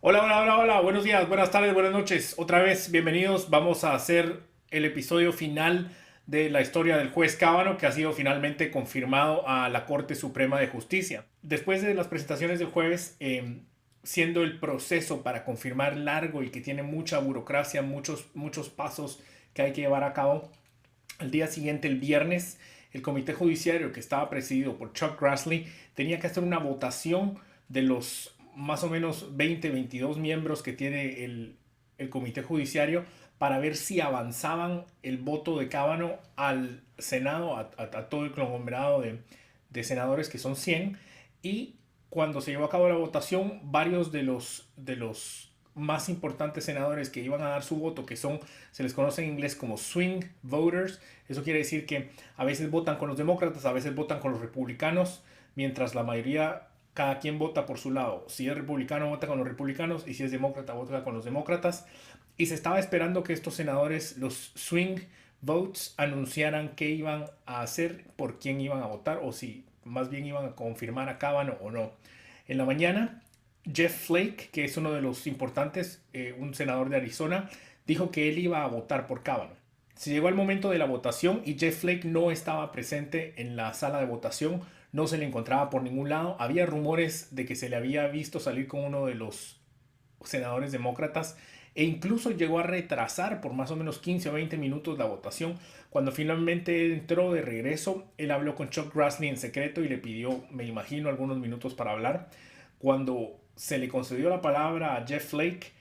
Hola, hola, hola, hola, buenos días, buenas tardes, buenas noches. Otra vez, bienvenidos. Vamos a hacer el episodio final de la historia del juez Cábano, que ha sido finalmente confirmado a la Corte Suprema de Justicia. Después de las presentaciones del jueves, siendo el proceso para confirmar largo y que tiene mucha burocracia, muchos pasos que hay que llevar a cabo, al día siguiente, el viernes, el comité judiciario que estaba presidido por Chuck Grassley tenía que hacer una votación de los más o menos 20, 22 miembros que tiene el comité judiciario para ver si avanzaban el voto de Cábano al Senado, a todo el conglomerado de senadores que son 100. Y cuando se llevó a cabo la votación, varios de los más importantes senadores que iban a dar su voto, que son, se les conoce en inglés como swing voters. Eso quiere decir que a veces votan con los demócratas, a veces votan con los republicanos, mientras la mayoría, cada quien vota por su lado. Si es republicano, vota con los republicanos, y si es demócrata, vota con los demócratas. Y se estaba esperando que estos senadores, los swing votes, anunciaran qué iban a hacer, por quién iban a votar, o si más bien iban a confirmar a Kavanaugh o no. En la mañana, Jeff Flake, que es uno de los importantes, un senador de Arizona, dijo que él iba a votar por Kavanaugh. Se llegó el momento de la votación y Jeff Flake no estaba presente en la sala de votación, no se le encontraba por ningún lado. Había rumores de que se le había visto salir con uno de los senadores demócratas e incluso llegó a retrasar por más o menos 15 o 20 minutos la votación. Cuando finalmente entró de regreso, él habló con Chuck Grassley en secreto y le pidió, me imagino, algunos minutos para hablar. Cuando se le concedió la palabra a Jeff Flake,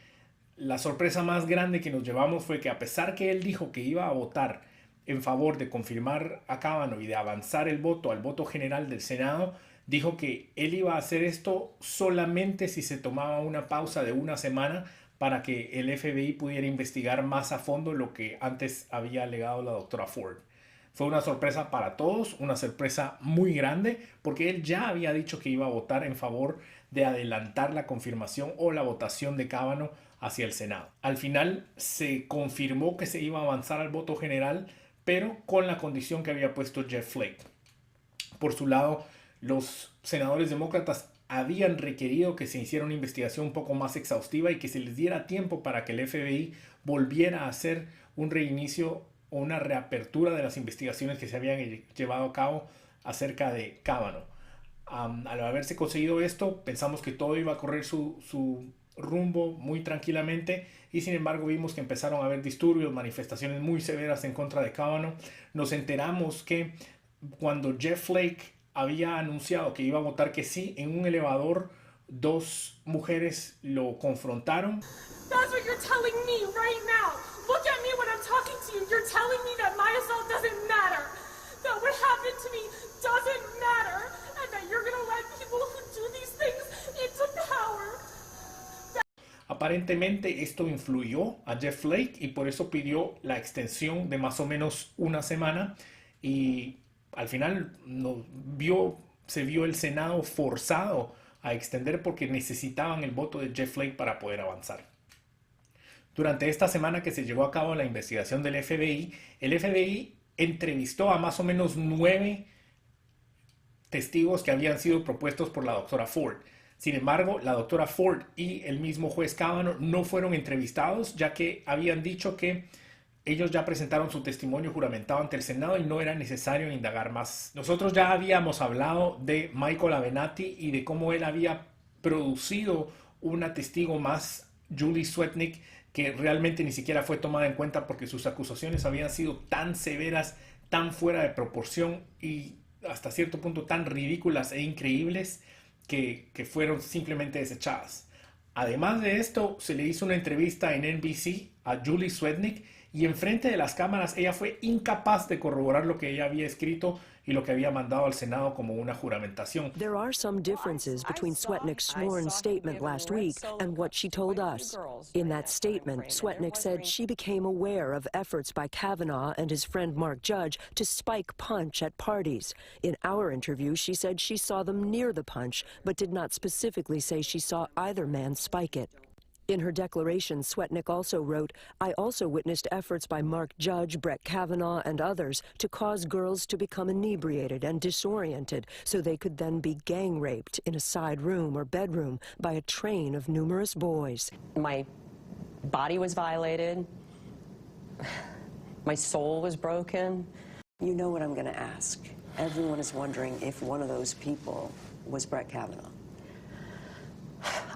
la sorpresa más grande que nos llevamos fue que, a pesar que él dijo que iba a votar en favor de confirmar a Kavanaugh y de avanzar el voto al voto general del Senado, dijo que él iba a hacer esto solamente si se tomaba una pausa de una semana para que el FBI pudiera investigar más a fondo lo que antes había alegado la doctora Ford. Fue una sorpresa para todos, una sorpresa muy grande, porque él ya había dicho que iba a votar en favor de adelantar la confirmación o la votación de Kavanaugh hacia el Senado. Al final se confirmó que se iba a avanzar al voto general, pero con la condición que había puesto Jeff Flake. Por su lado, los senadores demócratas habían requerido que se hiciera una investigación un poco más exhaustiva y que se les diera tiempo para que el FBI volviera a hacer un reinicio o una reapertura de las investigaciones que se habían llevado a cabo acerca de Kavanaugh. Al haberse conseguido esto, pensamos que todo iba a correr su rumbo muy tranquilamente, y sin embargo vimos que empezaron a haber disturbios, manifestaciones muy severas en contra de Kavanaugh. Nos enteramos que cuando Jeff Flake había anunciado que iba a votar que sí, en un elevador dos mujeres lo confrontaron. That's what you're telling me right now. Look at me when I'm talking to you. You're telling me that my assault doesn't matter. That what happened to me doesn't matter. And that you're gonna let people who do these things into power. Aparentemente esto influyó a Jeff Flake y por eso pidió la extensión de más o menos una semana, y al final se vio el Senado forzado a extender porque necesitaban el voto de Jeff Flake para poder avanzar. Durante esta semana que se llevó a cabo la investigación del FBI, el FBI entrevistó a más o menos 9 testigos que habían sido propuestos por la doctora Ford. Sin embargo, la doctora Ford y el mismo juez Kavanaugh no fueron entrevistados, ya que habían dicho que ellos ya presentaron su testimonio juramentado ante el Senado y no era necesario indagar más. Nosotros ya habíamos hablado de Michael Avenatti y de cómo él había producido una testigo más, Julie Swetnick, que realmente ni siquiera fue tomada en cuenta porque sus acusaciones habían sido tan severas, tan fuera de proporción y hasta cierto punto tan ridículas e increíbles que fueron simplemente desechadas. Además de esto, se le hizo una entrevista en NBC a Julie Swetnick y enfrente de las cámaras ella fue incapaz de corroborar lo que ella había escrito y lo que había mandado al Senado como una juramentación. There are some differences between Swetnick's sworn statement last week and what she told us. In that statement, Swetnick said she became aware of efforts by Kavanaugh and his friend Mark Judge to spike punch at parties. In our interview, she said she saw them near the punch, but did not specifically say she saw either man spike it. In her declaration, Swetnick also wrote, "I also witnessed efforts by Mark Judge, Brett Kavanaugh, and others to cause girls to become inebriated and disoriented so they could then be gang raped in a side room or bedroom by a train of numerous boys." My body was violated. My soul was broken. You know what I'm going to ask. Everyone is wondering if one of those people was Brett Kavanaugh.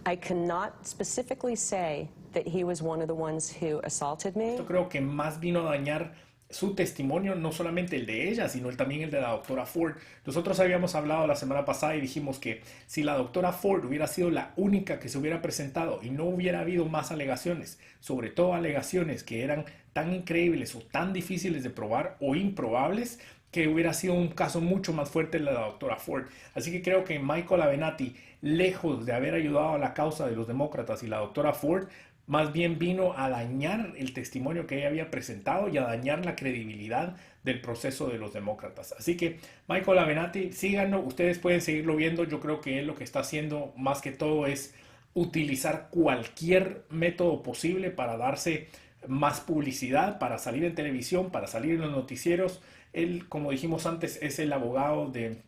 I cannot specifically say that he was one of the ones who assaulted me. Esto creo que más vino a dañar su testimonio, no solamente el de ella, sino también el de la doctora Ford. Nosotros habíamos hablado la semana pasada y dijimos que si la doctora Ford hubiera sido la única que se hubiera presentado y no hubiera habido más alegaciones, sobre todo alegaciones que eran tan increíbles o tan difíciles de probar o improbables, que hubiera sido un caso mucho más fuerte el de la doctora Ford. Así que creo que Michael Avenatti, lejos de haber ayudado a la causa de los demócratas y la doctora Ford, más bien vino a dañar el testimonio que ella había presentado y a dañar la credibilidad del proceso de los demócratas. Así que Michael Avenatti, síganlo, ustedes pueden seguirlo viendo. Yo creo que él lo que está haciendo más que todo es utilizar cualquier método posible para darse más publicidad, para salir en televisión, para salir en los noticieros. Él, como dijimos antes, es el abogado de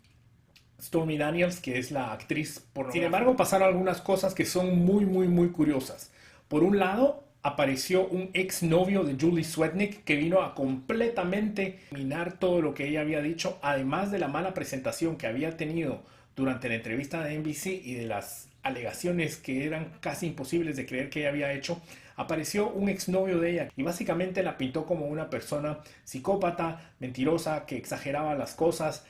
Stormy Daniels, que es la actriz pornográfica. Sin embargo, pasaron algunas cosas que son muy curiosas. Por un lado, apareció un exnovio de Julie Swetnick que vino a completamente minar todo lo que ella había dicho, además de la mala presentación que había tenido durante la entrevista de NBC y de las alegaciones que eran casi imposibles de creer que ella había hecho. Apareció un exnovio de ella y básicamente la pintó como una persona psicópata, mentirosa, que exageraba las cosas.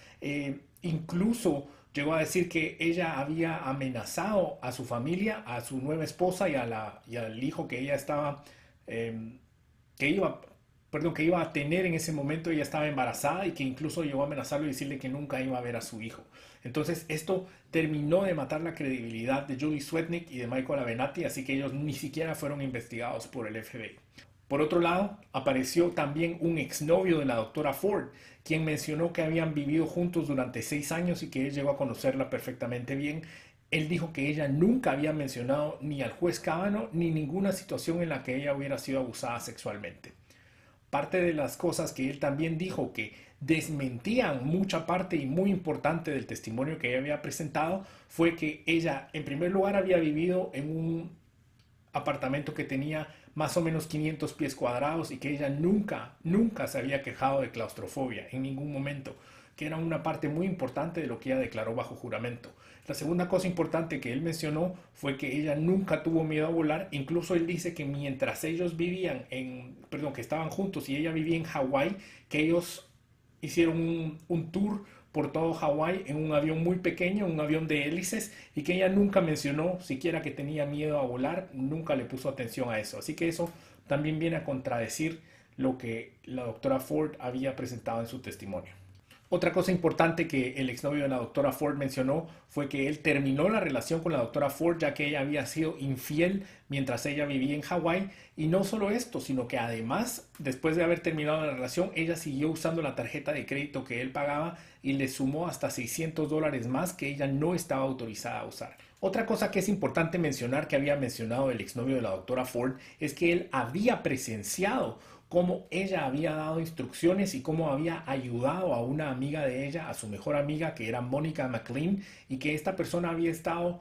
Incluso llegó a decir que ella había amenazado a su familia, a su nueva esposa y al hijo que ella estaba, que iba a tener en ese momento. Ella estaba embarazada y que incluso llegó a amenazarlo y decirle que nunca iba a ver a su hijo. Entonces esto terminó de matar la credibilidad de Julie Swetnick y de Michael Avenatti, así que ellos ni siquiera fueron investigados por el FBI. Por otro lado, apareció también un exnovio de la doctora Ford, quien mencionó que habían vivido juntos durante 6 años y que él llegó a conocerla perfectamente bien. Él dijo que ella nunca había mencionado ni al juez Kavanaugh ni ninguna situación en la que ella hubiera sido abusada sexualmente. Parte de las cosas que él también dijo que desmentían mucha parte y muy importante del testimonio que ella había presentado fue que ella, en primer lugar, había vivido en un apartamento que tenía más o menos 500 pies cuadrados y que ella nunca se había quejado de claustrofobia en ningún momento, que era una parte muy importante de lo que ella declaró bajo juramento. La segunda cosa importante que él mencionó fue que ella nunca tuvo miedo a volar. Incluso él dice que mientras ellos vivían que estaban juntos y ella vivía en Hawái, que ellos hicieron un tour por todo Hawái en un avión muy pequeño, un avión de hélices, y que ella nunca mencionó siquiera que tenía miedo a volar, nunca le puso atención a eso. Así que eso también viene a contradecir lo que la doctora Ford había presentado en su testimonio. Otra cosa importante que el exnovio de la doctora Ford mencionó fue que él terminó la relación con la doctora Ford ya que ella había sido infiel mientras ella vivía en Hawái. Y no solo esto, sino que además, después de haber terminado la relación, ella siguió usando la tarjeta de crédito que él pagaba y le sumó hasta $600 más que ella no estaba autorizada a usar. Otra cosa que es importante mencionar, que había mencionado el exnovio de la doctora Ford, es que él había presenciado cómo ella había dado instrucciones y cómo había ayudado a una amiga de ella, a su mejor amiga, que era Monica McLean, y que esta persona había estado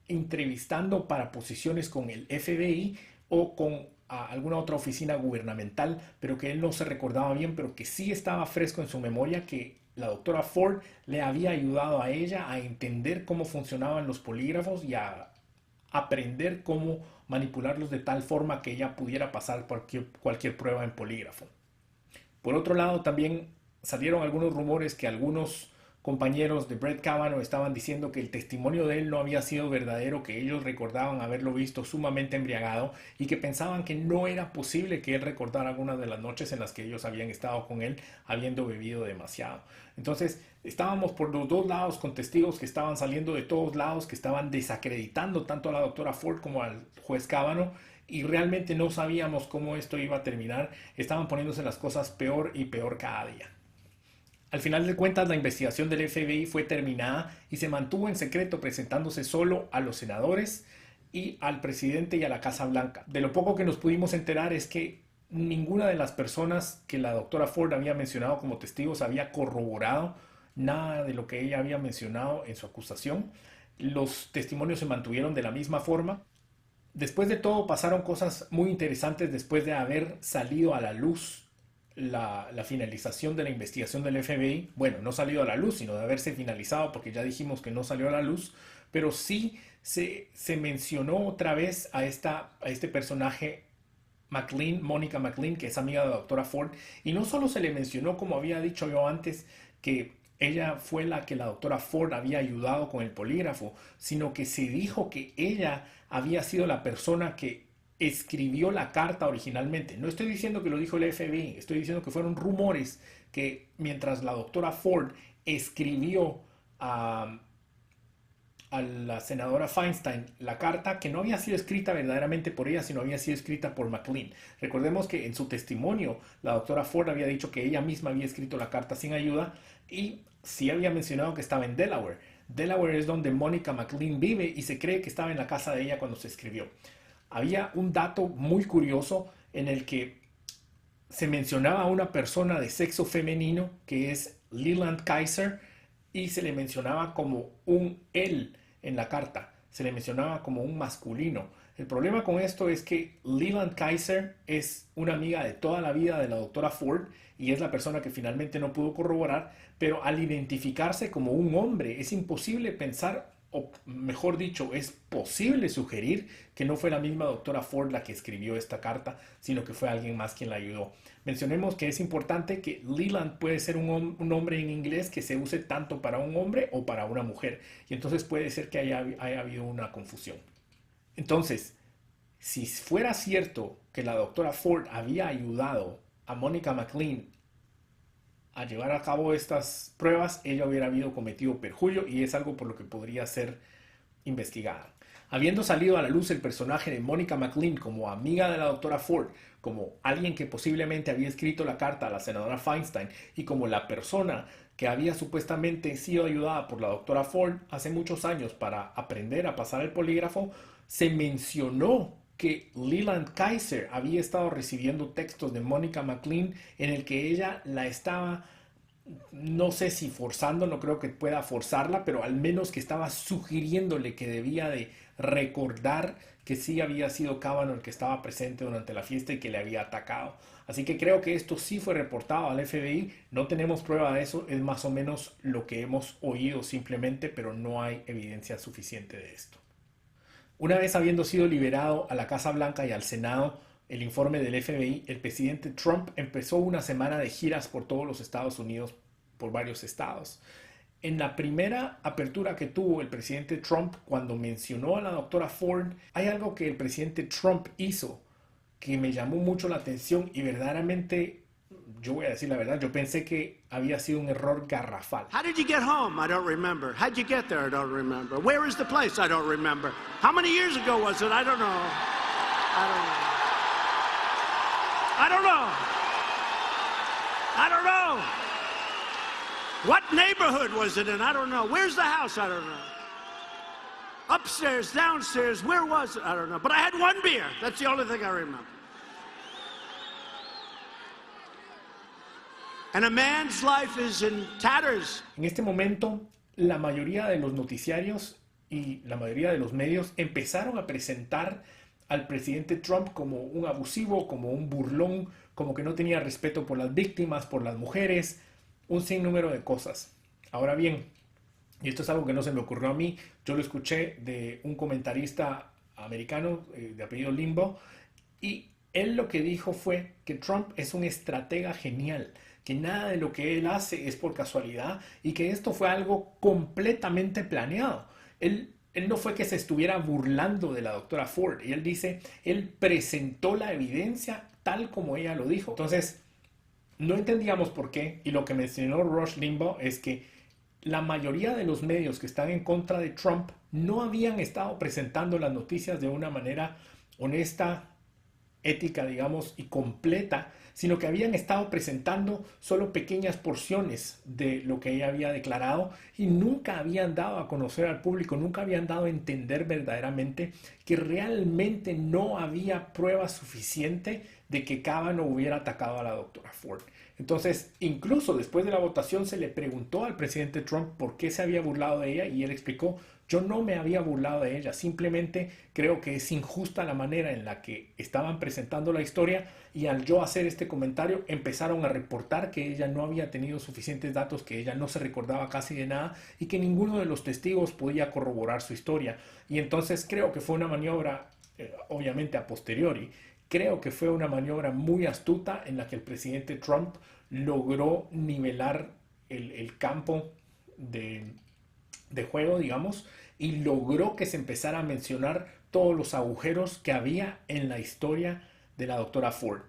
entrevistando para posiciones con el FBI o con alguna otra oficina gubernamental, pero que él no se recordaba bien, pero que sí estaba fresco en su memoria, que la doctora Ford le había ayudado a ella a entender cómo funcionaban los polígrafos y a aprender cómo manipularlos de tal forma que ella pudiera pasar cualquier prueba en polígrafo. Por otro lado, también salieron algunos rumores que algunos compañeros de Brett Kavanaugh estaban diciendo que el testimonio de él no había sido verdadero, que ellos recordaban haberlo visto sumamente embriagado y que pensaban que no era posible que él recordara algunas de las noches en las que ellos habían estado con él habiendo bebido demasiado. Entonces estábamos por los dos lados con testigos que estaban saliendo de todos lados, que estaban desacreditando tanto a la doctora Ford como al juez Kavanaugh, y realmente no sabíamos cómo esto iba a terminar. Estaban poniéndose las cosas peor y peor cada día. Al final de cuentas, la investigación del FBI fue terminada y se mantuvo en secreto, presentándose solo a los senadores y al presidente y a la Casa Blanca. De lo poco que nos pudimos enterar es que ninguna de las personas que la doctora Ford había mencionado como testigos había corroborado nada de lo que ella había mencionado en su acusación. Los testimonios se mantuvieron de la misma forma. Después de todo, pasaron cosas muy interesantes después de haber salido a la luz la finalización de la investigación del FBI. Bueno, no salido a la luz, sino de haberse finalizado, porque ya dijimos que no salió a la luz, pero sí se mencionó otra vez a este personaje McLean, Mónica McLean, que es amiga de la doctora Ford, y no solo se le mencionó, como había dicho yo antes, que ella fue la que la doctora Ford había ayudado con el polígrafo, sino que se dijo que ella había sido la persona que escribió la carta originalmente. No estoy diciendo que lo dijo el FBI, estoy diciendo que fueron rumores que mientras la doctora Ford escribió a la senadora Feinstein la carta, que no había sido escrita verdaderamente por ella, sino había sido escrita por McLean. Recordemos que en su testimonio la doctora Ford había dicho que ella misma había escrito la carta sin ayuda y sí había mencionado que estaba en Delaware. Delaware es donde Mónica McLean vive y se cree que estaba en la casa de ella cuando se escribió. Había un dato muy curioso en el que se mencionaba a una persona de sexo femenino que es Leland Kaiser y se le mencionaba como un él en la carta, se le mencionaba como un masculino. El problema con esto es que Leland Kaiser es una amiga de toda la vida de la doctora Ford y es la persona que finalmente no pudo corroborar, pero al identificarse como un hombre es imposible pensar, o mejor dicho, es posible sugerir que no fue la misma doctora Ford la que escribió esta carta, sino que fue alguien más quien la ayudó. Mencionemos que es importante que Leland puede ser un nombre en inglés que se use tanto para un hombre o para una mujer, y entonces puede ser que haya habido una confusión. Entonces, si fuera cierto que la doctora Ford había ayudado a Mónica McLean a llevar a cabo estas pruebas, ella hubiera habido cometido perjurio y es algo por lo que podría ser investigada. Habiendo salido a la luz el personaje de Mónica McLean como amiga de la doctora Ford, como alguien que posiblemente había escrito la carta a la senadora Feinstein y como la persona que había supuestamente sido ayudada por la doctora Ford hace muchos años para aprender a pasar el polígrafo, se mencionó que Leland Kaiser había estado recibiendo textos de Mónica McLean en el que ella la estaba, no sé si forzando, no creo que pueda forzarla, pero al menos que estaba sugiriéndole que debía de recordar que sí había sido Kavanaugh el que estaba presente durante la fiesta y que le había atacado. Así que creo que esto sí fue reportado al FBI, no tenemos prueba de eso, es más o menos lo que hemos oído simplemente, pero no hay evidencia suficiente de esto. Una vez habiendo sido liberado a la Casa Blanca y al Senado el informe del FBI, el presidente Trump empezó una semana de giras por todos los Estados Unidos, por varios estados. En la primera apertura que tuvo el presidente Trump cuando mencionó a la doctora Ford, hay algo que el presidente Trump hizo que me llamó mucho la atención y verdaderamente, yo voy a decir la verdad, yo pensé que había sido un error garrafal. How did you get home? I don't remember. How'd you get there? I don't remember. Where is the place? I don't remember. How many years ago was it? I don't know. I don't know. I don't know. I don't know. What neighborhood was it in? I don't know. Where's the house? I don't know. Upstairs, downstairs, where was it? I don't know. But I had one beer. That's the only thing I remember. And a man's life is in tatters. En este momento, la mayoría de los noticiarios y la mayoría de los medios empezaron a presentar al presidente Trump como un abusivo, como un burlón, como que no tenía respeto por las víctimas, por las mujeres, un sinnúmero de cosas. Ahora bien, y esto es algo que no se me ocurrió a mí, yo lo escuché de un comentarista americano de apellido Limbaugh, y él lo que dijo fue que Trump es un estratega genial, que nada de lo que él hace es por casualidad y que esto fue algo completamente planeado. Él no fue que se estuviera burlando de la doctora Ford, y él dice, él presentó la evidencia tal como ella lo dijo. Entonces, no entendíamos por qué, y lo que mencionó Rush Limbaugh es que la mayoría de los medios que están en contra de Trump no habían estado presentando las noticias de una manera honesta, ética, digamos, y completa, sino que habían estado presentando solo pequeñas porciones de lo que ella había declarado y nunca habían dado a conocer al público, nunca habían dado a entender verdaderamente que realmente no había prueba suficiente de que Kavanaugh hubiera atacado a la doctora Ford. Entonces, incluso después de la votación se le preguntó al presidente Trump por qué se había burlado de ella y él explicó: yo no me había burlado de ella, simplemente creo que es injusta la manera en la que estaban presentando la historia y al yo hacer este comentario empezaron a reportar que ella no había tenido suficientes datos, que ella no se recordaba casi de nada y que ninguno de los testigos podía corroborar su historia. Y entonces creo que fue una maniobra, obviamente a posteriori, creo que fue una maniobra muy astuta en la que el presidente Trump logró nivelar el campo de juego, digamos, y logró que se empezara a mencionar todos los agujeros que había en la historia de la doctora Ford.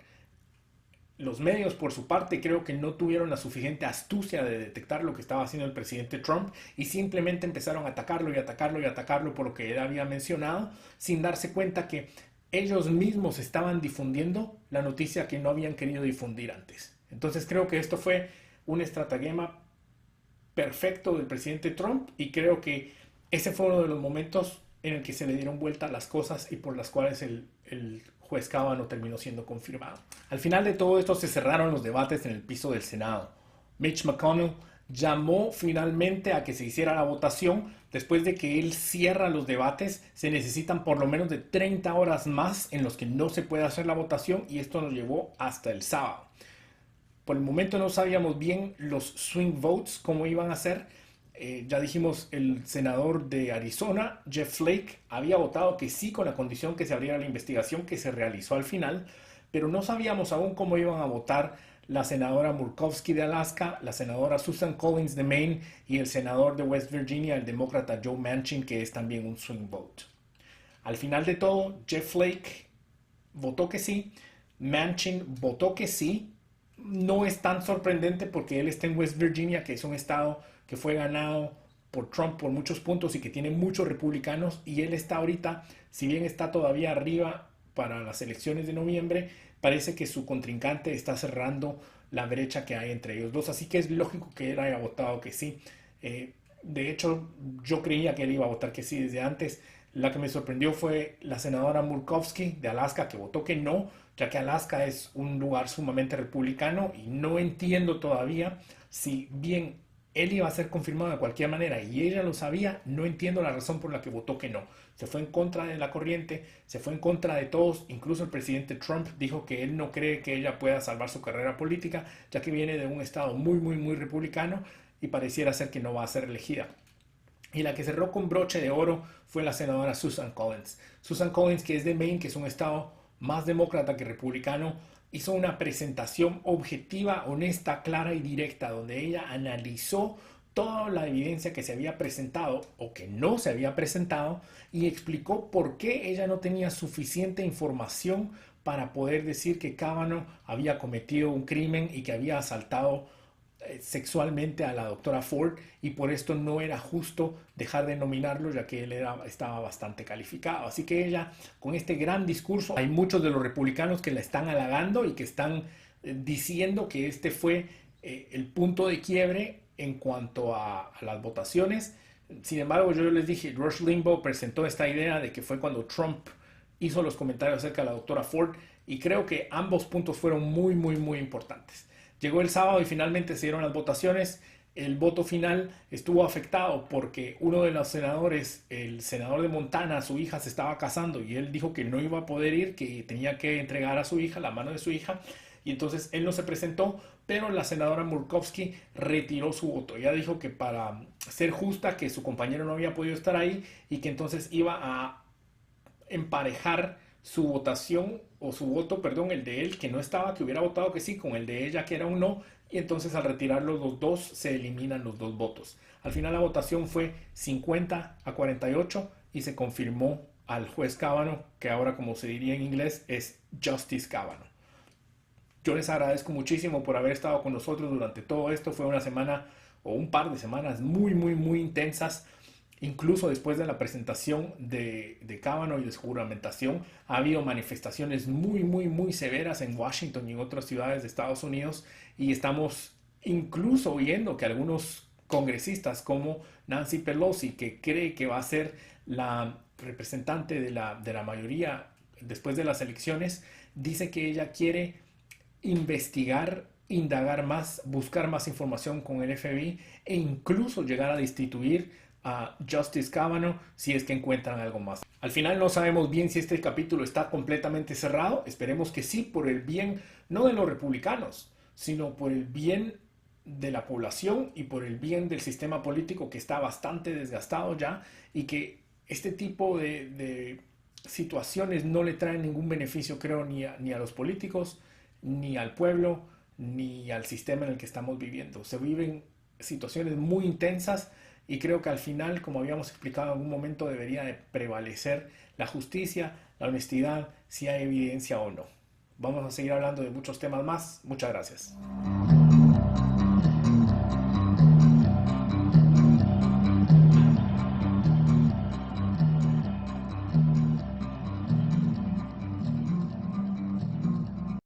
Los medios, por su parte, creo que no tuvieron la suficiente astucia de detectar lo que estaba haciendo el presidente Trump y simplemente empezaron a atacarlo y atacarlo y atacarlo por lo que él había mencionado, sin darse cuenta que ellos mismos estaban difundiendo la noticia que no habían querido difundir antes. Entonces creo que esto fue un estratagema perfecto del presidente Trump y creo que ese fue uno de los momentos en el que se le dieron vuelta las cosas y por las cuales el juez Kavanaugh terminó siendo confirmado. Al final de todo esto se cerraron los debates en el piso del Senado. Mitch McConnell llamó finalmente a que se hiciera la votación. Después de que él cierra los debates, se necesitan por lo menos de 30 horas más en los que no se puede hacer la votación y esto nos llevó hasta el sábado. Por el momento no sabíamos bien los swing votes, cómo iban a ser. Ya dijimos, el senador de Arizona, Jeff Flake, había votado que sí con la condición que se abriera la investigación que se realizó al final, pero no sabíamos aún cómo iban a votar la senadora Murkowski de Alaska, la senadora Susan Collins de Maine y el senador de West Virginia, el demócrata Joe Manchin, que es también un swing vote. Al final de todo, Jeff Flake votó que sí, Manchin votó que sí. No es tan sorprendente porque él está en West Virginia, que es un estado que fue ganado por Trump por muchos puntos y que tiene muchos republicanos, y él está ahorita, si bien está todavía arriba para las elecciones de noviembre, parece que su contrincante está cerrando la brecha que hay entre ellos dos, así que es lógico que él haya votado que sí. De hecho, yo creía que él iba a votar que sí desde antes. La que me sorprendió fue la senadora Murkowski de Alaska, que votó que no, ya que Alaska es un lugar sumamente republicano y no entiendo todavía, si bien él iba a ser confirmado de cualquier manera y ella lo sabía, no entiendo la razón por la que votó que no. Se fue en contra de la corriente, se fue en contra de todos, incluso el presidente Trump dijo que él no cree que ella pueda salvar su carrera política, ya que viene de un estado muy republicano y pareciera ser que no va a ser elegida. Y la que cerró con broche de oro fue la senadora Susan Collins. Susan Collins, que es de Maine, que es un estado más demócrata que republicano, hizo una presentación objetiva, honesta, clara y directa, donde ella analizó toda la evidencia que se había presentado o que no se había presentado y explicó por qué ella no tenía suficiente información para poder decir que Kavanaugh había cometido un crimen y que había asaltado sexualmente a la doctora Ford y por esto no era justo dejar de nominarlo, ya que él estaba bastante calificado. Así que ella, con este gran discurso, hay muchos de los republicanos que la están halagando y que están diciendo que este fue el punto de quiebre en cuanto a las votaciones. Sin embargo, yo les dije, Rush Limbaugh presentó esta idea de que fue cuando Trump hizo los comentarios acerca de la doctora Ford y creo que ambos puntos fueron muy importantes. Llegó el sábado y finalmente se dieron las votaciones. El voto final estuvo afectado porque uno de los senadores, el senador de Montana, su hija se estaba casando y él dijo que no iba a poder ir, que tenía que entregar a su hija, la mano de su hija, y entonces él no se presentó, pero la senadora Murkowski retiró su voto. Ella dijo que para ser justa, que su compañero no había podido estar ahí y que entonces iba a emparejar su votación o su voto, perdón, el de él que no estaba, que hubiera votado que sí, con el de ella que era un no, y entonces al retirarlos los dos se eliminan los dos votos. Al final la votación fue 50-48 y se confirmó al juez Kavanaugh, que ahora, como se diría en inglés, es Justice Kavanaugh. Yo les agradezco muchísimo por haber estado con nosotros durante todo esto. Fue una semana o un par de semanas muy intensas Incluso después de la presentación de Kavanaugh y de su juramentación, ha habido manifestaciones muy severas en Washington y en otras ciudades de Estados Unidos, y estamos incluso oyendo que algunos congresistas como Nancy Pelosi, que cree que va a ser la representante de la mayoría después de las elecciones, dice que ella quiere investigar, indagar más, buscar más información con el FBI e incluso llegar a destituir a Justice Kavanaugh si es que encuentran algo más. Al final no sabemos bien si este capítulo está completamente cerrado. Esperemos que sí, por el bien no de los republicanos, sino por el bien de la población y por el bien del sistema político, que está bastante desgastado ya, y que este tipo de situaciones no le traen ningún beneficio, creo, ni a los políticos, ni al pueblo, ni al sistema en el que estamos viviendo. Se viven situaciones muy intensas, y creo que al final, como habíamos explicado en algún momento, debería de prevalecer la justicia, la honestidad, si hay evidencia o no. Vamos a seguir hablando de muchos temas más. Muchas gracias.